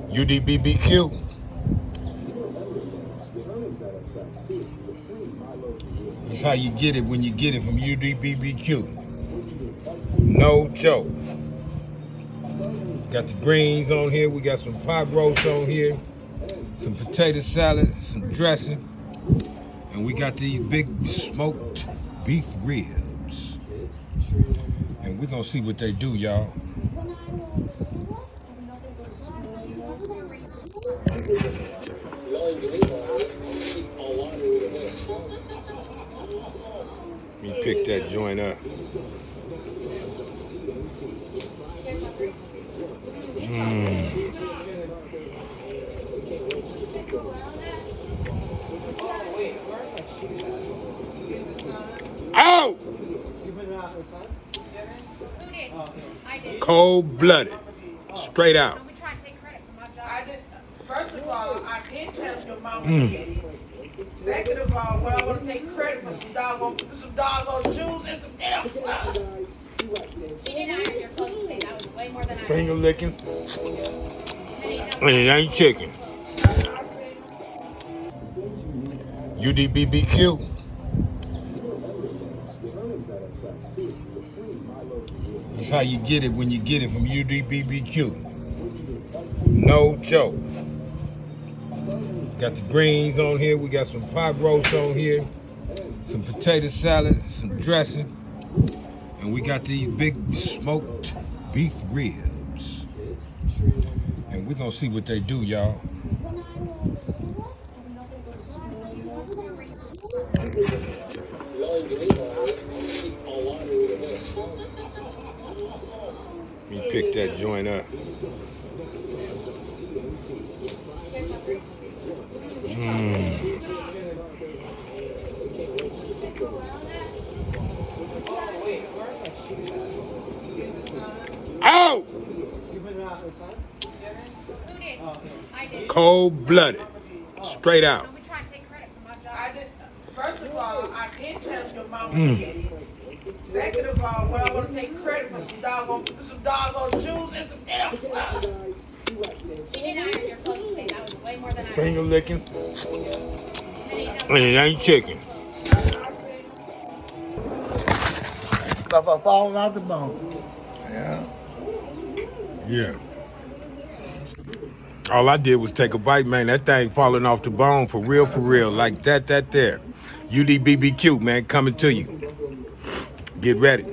UDBBQ. That's how you get it when you get it from UDBBQ. No joke. Got the greens on here. We got some pot roast on here. Some potato salad, some dressing. And we got these big smoked beef ribs. And we're gonna see what they do, y'all. Let me pick that joint up. Ow! Cold-blooded. Straight out. First of all, I did tell your mama to get it. Second of all, what I want to take credit for some doggone shoes and some damn socks. She did iron your clothes today. That was way more than I Finger licking. And it ain't chicken. UDBBQ. That's how you get it when you get it from UDBBQ. No joke. Got the greens on here. We got some pot roast on here. Some potato salad, some dressing. And we got these big smoked beef ribs. And we're gonna see what they do, y'all. Let me pick that joint up. Ow! Who did? I did. Cold-blooded. Straight out. We try to take credit for my job. I did. First of all, I did tell your mama to get it. Second of all, what I want to take credit for some doggone shoes and some damn socks. She did iron your clothes today. That was way more than I Finger licking. And it ain't chicken. Stuff falling out the bone. Yeah. Yeah. All I did was take a bite, man. That thing falling off the bone for real, like that there. UDBBQ, man, coming to you. Get ready.